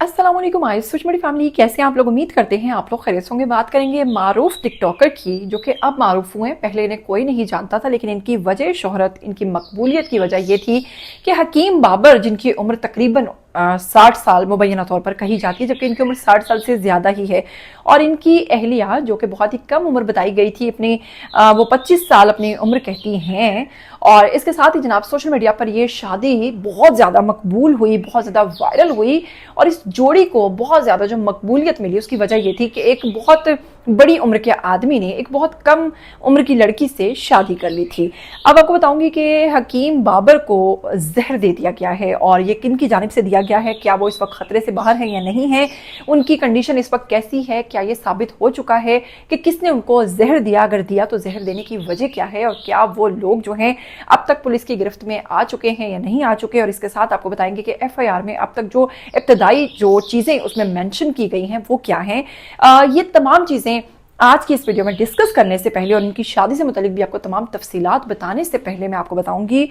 अस्सलाम वालेकुम सोच मेरी फैमिली, कैसे हैं आप लोग? उम्मीद करते हैं आप लोग खैरियत होंगे। बात करेंगे मारूफ टिकटॉकर की, जो कि अब मारूफ हुए हैं। पहले इन्हें कोई नहीं जानता था, लेकिन इनकी वजह शोहरत, इनकी मकबूलियत की वजह ये थी कि हकीम बाबर, जिनकी उम्र तकरीबन 60 साल मुबैना तौर पर कही जाती है, जबकि इनकी उम्र 60 साल से ज़्यादा ही है, और इनकी अहलिया जो कि बहुत ही कम उम्र बताई गई थी, अपनी वो 25 साल अपनी उम्र कहती हैं। और इसके साथ ही जनाब सोशल मीडिया पर ये शादी बहुत ज़्यादा मकबूल हुई, बहुत ज़्यादा वायरल हुई, और इस जोड़ी को बहुत ज़्यादा जो मकबूलियत मिली उसकी वजह ये थी कि एक बहुत बड़ी उम्र के आदमी ने एक बहुत कम उम्र की लड़की से शादी कर ली थी। अब आपको बताऊंगी कि हकीम बाबर को जहर दे दिया गया है, और ये किन की जानिब से दिया गया है, क्या वो इस वक्त खतरे से बाहर है या नहीं है, उनकी कंडीशन इस वक्त कैसी है, क्या ये साबित हो चुका है कि किसने उनको जहर दिया, अगर दिया तो जहर देने की वजह क्या है, और क्या वो लोग जो हैं अब तक पुलिस की गिरफ्त में आ चुके हैं या नहीं आ चुके। और इसके साथ आपको बताएंगे कि एफआईआर में अब तक जो इब्तदाई जो चीज़ें उसमें मेंशन की गई हैं वो क्या हैं। ये तमाम चीज़ें आज की इस वीडियो में डिस्कस करने से पहले, और इनकी शादी से मुतालिक भी आपको तमाम तफसीलात बताने से पहले, मैं आपको बताऊंगी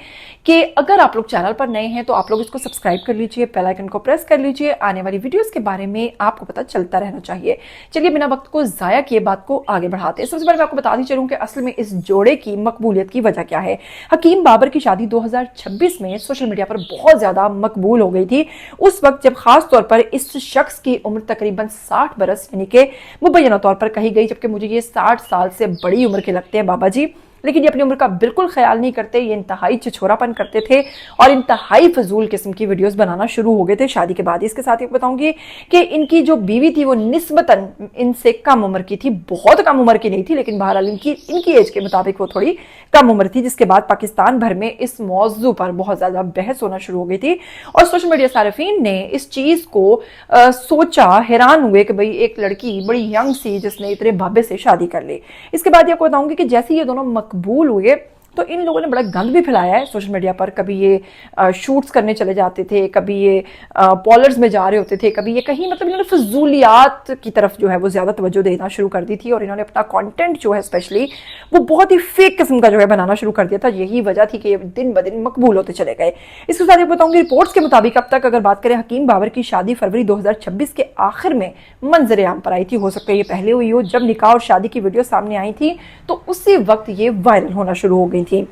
कि अगर आप लोग चैनल पर नए हैं तो आप लोग इसको सब्सक्राइब कर लीजिए, बेल आइकन को प्रेस कर लीजिए, आने वाली वीडियोस के बारे में आपको पता चलता रहना चाहिए। चलिए बिना वक्त को ज़ाया किए बात को आगे बढ़ाते हैं। सबसे पहले मैं आपको बताती चलूँ कि असल में इस जोड़े की मकबूलियत की वजह क्या है। हकीम बाबर की शादी 2026 में सोशल मीडिया पर बहुत ज़्यादा मकबूल हो गई थी, उस वक्त जब खास तौर पर इस शख्स की उम्र तकरीबन 60 बरस यानी कि मुबैना तौर पर कही गई, कि मुझे ये 60 साल से बड़ी उम्र के लगते हैं बाबा जी। लेकिन ये अपनी उम्र का बिल्कुल ख्याल नहीं करते, ये इंतहाई छिछोरापन करते थे और इंतहाई फजूल किस्म की वीडियोस बनाना शुरू हो गए थे शादी के बाद। इसके साथ ही बताऊंगी कि इनकी जो बीवी थी वो निस्बतन इनसे कम उम्र की थी, बहुत कम उम्र की नहीं थी, लेकिन बहरहाल इनकी एज के मुताबिक वो थोड़ी कम उम्र थी, जिसके बाद पाकिस्तान भर में इस मौजू पर बहुत ज्यादा बहस होना शुरू हो गई थी, और सोशल मीडिया सारिफीन ने इस चीज को सोचा, हैरान हुए कि भाई एक लड़की बड़ी यंग सी जिसने इतने बाबे से शादी कर ली। इसके बाद आपको बताऊंगी कि जैसे ये दोनों मकबूल हुए तो इन लोगों ने बड़ा गंद भी फैलाया है सोशल मीडिया पर। कभी ये शूट्स करने चले जाते थे, कभी ये पॉलर्स में जा रहे होते थे, कभी ये कहीं, मतलब इन्होंने फजूलियात की तरफ जो है वो ज़्यादा तवज्जो देना शुरू कर दी थी, और इन्होंने अपना कंटेंट जो है स्पेशली वो बहुत ही फेक किस्म का जो है बनाना शुरू कर दिया था। यही वजह थी कि ये दिन ब दिन मकबूल होते चले गए। इसके साथ ये बताऊंगी रिपोर्ट्स के मुताबिक अब तक अगर बात करें, हकीम बाबर की शादी फरवरी 2026 के आखिर में मंजर आम पर आई थी। हो सकता है ये पहले हुई हो, जब निकाह और शादी की वीडियो सामने आई थी तो उसी वक्त ये वायरल होना शुरू हो गई थी।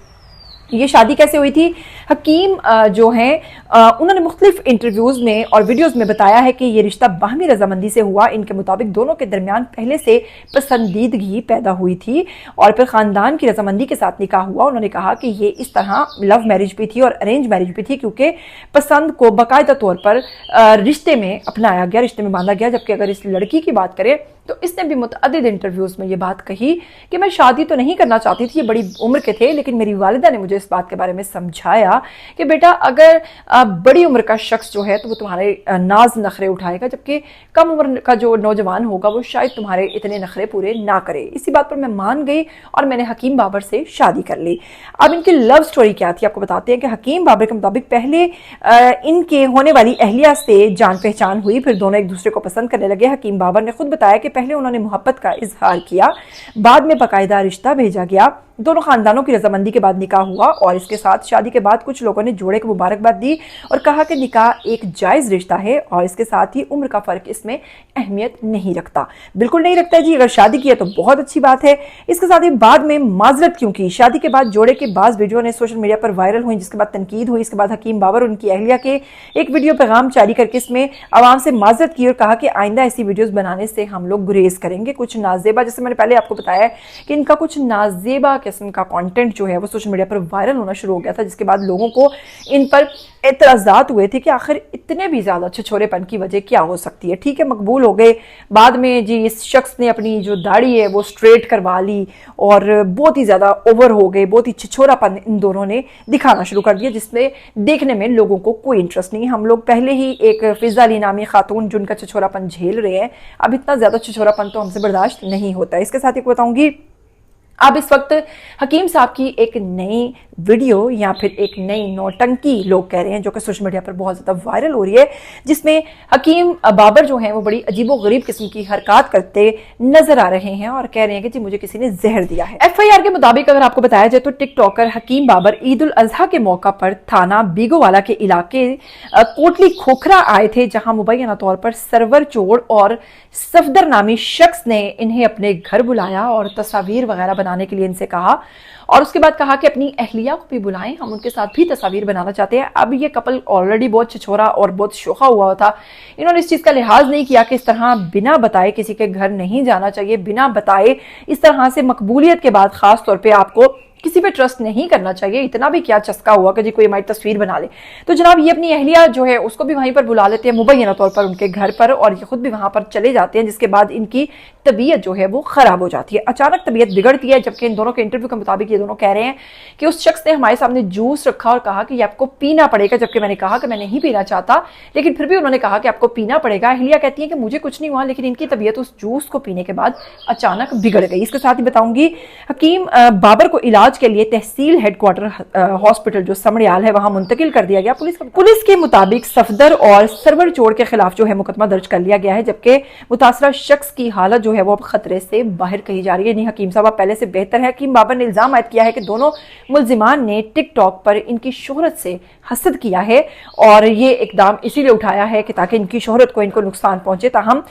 ये शादी कैसे हुई थी? हकीम जो हैं उन्होंने मुख्तलिफ इंटरव्यूज में और वीडियोस में बताया है कि ये रिश्ता बाहमी रजामंदी से हुआ। इनके मुताबिक दोनों के दरमियान पहले से पसंदीदगी पैदा हुई थी और फिर खानदान की रजामंदी के साथ निकाह हुआ। उन्होंने कहा कि ये इस तरह लव मैरिज भी थी और अरेंज मैरिज भी थी, क्योंकि पसंद को बाकायदा तौर पर रिश्ते में अपनाया गया, रिश्ते में बांधा गया। जबकि अगर इस लड़की की बात करें तो इसने भी मुतअद्दिद इंटरव्यूज में ये बात कही कि मैं शादी तो नहीं करना चाहती थी, ये बड़ी उम्र के थे, लेकिन मेरी वालिदा ने मुझे इस बात के बारे में समझाया कि बेटा अगर बड़ी उम्र का शख्स जो है तो वो तुम्हारे नाज नखरे उठाएगा, जबकि कम उम्र का जो नौजवान होगा वो शायद तुम्हारे इतने नखरे पूरे ना करे। इसी बात पर मैं मान गई और मैंने हकीम बाबर से शादी कर ली। अब इनकी लव स्टोरी क्या थी आपको बताते हैं कि हकीम बाबर के मुताबिक पहले इनके होने वाली अहलिया से जान पहचान हुई, फिर दोनों एक दूसरे को पसंद करने लगे। हकीम बाबर ने खुद बताया कि पहले उन्होंने मोहब्बत का इजहार किया, बाद में बाकायदा रिश्ता भेजा गया, दोनों खानदानों की रजामंदी के बाद निकाह हुआ, और इसके साथ शादी के बाद कुछ लोगों ने जोड़े को मुबारकबाद दी और कहा कि निकाह एक जायज़ रिश्ता है और इसके साथ ही उम्र का फ़र्क इसमें अहमियत नहीं रखता। बिल्कुल नहीं रखता जी, अगर शादी की है तो बहुत अच्छी बात है। इसके साथ ही बाद में माजरत क्यों की? शादी के बाद जोड़े के बाद वीडियो ने सोशल मीडिया पर वायरल हुई, जिसके बाद तनकीद हुई। इसके बाद हकीम बाबर उनकी अहलिया के एक वीडियो पैगाम जारी करके इसमें आवाम से माजरत की और कहा कि आइंदा ऐसी वीडियोज़ बनाने से हम लोग गुरेज करेंगे। कुछ नाजेबा, जैसे मैंने पहले आपको बताया कि इनका कुछ नाजेबा किस्म का कंटेंट जो है वो सोशल मीडिया पर वायरल होना शुरू हो गया था, जिसके बाद लोगों को इन पर एतराज़ात हुए थे कि आखिर इतने भी ज़्यादा छिछोरेपन की वजह क्या हो सकती है। ठीक है, मकबूल हो गए, बाद में जी इस शख्स ने अपनी जो दाढ़ी है वो स्ट्रेट करवा ली और बहुत ही ज़्यादा ओवर हो गए, बहुत ही छिछोरापन इन दोनों ने दिखाना शुरू कर दिया, जिसमें देखने में लोगों को कोई इंटरेस्ट नहीं है। हम लोग पहले ही एक फिज़ा अली नामी खातून जिनका छिछोरापन झेल रहे हैं, अब इतना ज़्यादा छिछोरापन तो हमसे बर्दाश्त नहीं होता है। इसके साथ ही बताऊँगी अब इस वक्त हकीम साहब की एक नई वीडियो या फिर एक नई नौटंकी लोग कह रहे हैं जो कि सोशल मीडिया पर बहुत ज्यादा वायरल हो रही है, जिसमें हकीम बाबर जो हैं वो बड़ी अजीबोगरीब किस्म की हरकत करते नजर आ रहे हैं और कह रहे हैं कि जी मुझे किसी ने जहर दिया है। FIR के मुताबिक अगर आपको बताया जाए तो टिकटॉकर हकीम बाबर ईद उल अजहा के मौका पर थाना बीगोवाला के इलाके कोटली खोखरा आए थे, जहां मुबैना तौर पर सरवर चोर और सफदर नामी शख्स ने इन्हें अपने घर बुलाया और तस्वीर वगैरह बनाने के लिए इनसे कहा और उसके बाद कहा कि अपनी अहलिया को भी बुलाएं, हम उनके साथ भी तस्वीर बनाना चाहते हैं। अब ये कपल ऑलरेडी बहुत छिछोरा और बहुत शोखा हुआ था, इन्होंने इस चीज का लिहाज नहीं किया कि इस तरह बिना बताए किसी के घर नहीं जाना चाहिए, बिना बताए इस तरह से मकबूलियत के बाद खास तौर पे आपको किसी पे ट्रस्ट नहीं करना चाहिए। इतना भी क्या चस्का हुआ कि जी कोई हमारी तस्वीर बना ले। तो जनाब ये अपनी अहलिया जो है उसको भी वहीं पर बुला लेते हैं मुबैना तौर पर उनके घर पर और ये खुद भी वहां पर चले जाते हैं, जिसके बाद इनकी तबीयत जो है वो खराब हो जाती है, अचानक तबीयत बिगड़ती है। जबकि इन दोनों के इंटरव्यू के मुताबिक ये दोनों कह रहे हैं कि उस शख्स ने हमारे सामने जूस रखा और कहा कि ये आपको पीना पड़ेगा, जबकि मैंने कहा कि मैं नहीं पीना चाहता, लेकिन फिर भी उन्होंने कहा कि आपको पीना पड़ेगा। अहलिया कहती है कि मुझे कुछ नहीं हुआ, लेकिन इनकी तबीयत उस जूस को पीने के बाद अचानक बिगड़ गई। इसके साथ ही बताऊंगी हकीम बाबर को इलाज के लिए तहसील हेडक्वार्टर हॉस्पिटल जो समड़ियाल है वहां मुंतकिल कर दिया गया। पुलिस के मुताबिक सफदर और सरवर चोर के खिलाफ जो है मुकदमा दर्ज कर लिया गया है, जबकि मुतासरा शख्स की हालत जो है वो अब खतरे से बाहर कही जा रही है। नहीं, हकीम साहब पहले से बेहतर है। हकीम बाबर ने इल्जाम आयद किया है कि दोनों मुलजिमान ने टिकटॉक पर इनकी शोहरत से हसद किया है और ये इकदाम इसीलिए उठाया है कि ताकि इनकी शोहरत को इनको नुकसान पहुंचे। ताहम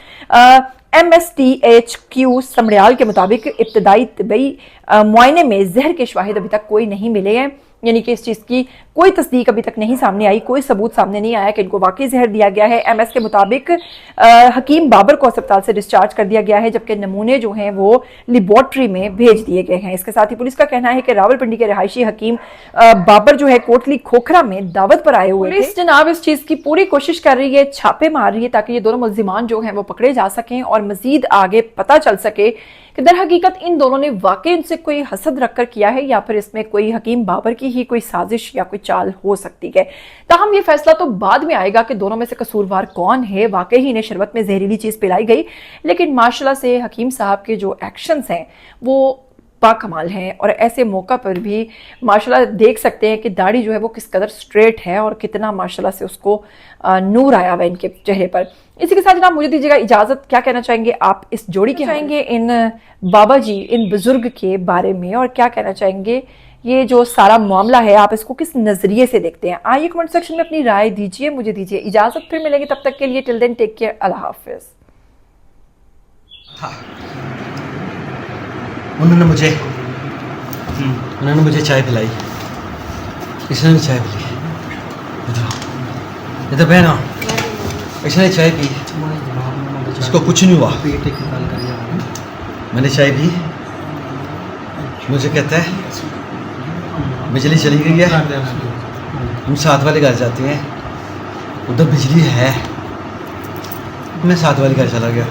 MSTHQ समड़ियाल के मुताबिक इब्तदाई तबी मुआयने में जहर के शवाहिद अभी तक कोई नहीं मिले हैं, यानी कि इस चीज की कोई तस्दीक अभी तक नहीं सामने आई, कोई सबूत सामने नहीं आया कि इनको वाकई जहर दिया गया है। MS के मुताबिक हकीम बाबर को अस्पताल से डिस्चार्ज कर दिया गया है, जबकि नमूने जो हैं वो लेबोरेटरी में भेज दिए गए हैं। इसके साथ ही पुलिस का कहना है कि रावलपिंडी के रहायशी हकीम बाबर जो है कोटली खोखरा में दावत पर आए हुए थे। पुलिस जनाब इस चीज की पूरी कोशिश कर रही है, छापे मार रही है ताकि ये दोनों मुलजिमान जो हैं वो पकड़े जा सकें और मजीद आगे पता चल सके कि दर हकीकत इन दोनों ने वाकई उनसे कोई हसद रखकर किया है या फिर इसमें कोई हकीम बाबर की ही कोई साजिश या कोई चाल हो सकती है। ताहम ये फैसला तो बाद में आएगा कि दोनों में से कसूरवार कौन है, वाकई ही इन्हें शरबत में जहरीली चीज पिलाई गई। लेकिन माशाल्लाह से हकीम साहब के जो एक्शंस हैं वो बाकमाल हैं और ऐसे मौका पर भी माशाल्लाह देख सकते हैं कि दाढ़ी जो है वो किस कदर स्ट्रेट है और कितना माशाल्लाह से उसको नूर आया हुआ है इनके चेहरे पर। इसी के साथ जनाब मुझे दीजिएगा इजाजत, क्या कहना चाहेंगे आप इस जोड़ी के चाहेंगे इन बाबा जी इन बुजुर्ग के बारे में और क्या कहना चाहेंगे ये जो सारा मामला है आप इसको किस नजरिए से देखते हैं? आइए कमेंट सेक्शन में अपनी राय दीजिए। मुझे दीजिए इजाजत, फिर मिलेंगे तब तक के लिए। टिल देन टेक केयर, अल्लाह हाफिज। उन्होंने मुझे चाय पिलाई, इसने भी चाय पी, इधर बहना इसने चाय पी, इसको कुछ नहीं हुआ। मैंने चाय पी, मुझे कहता है बिजली चली गई है, हम साथ वाले घर जाते हैं, उधर बिजली है। मैं साथ वाले घर चला गया।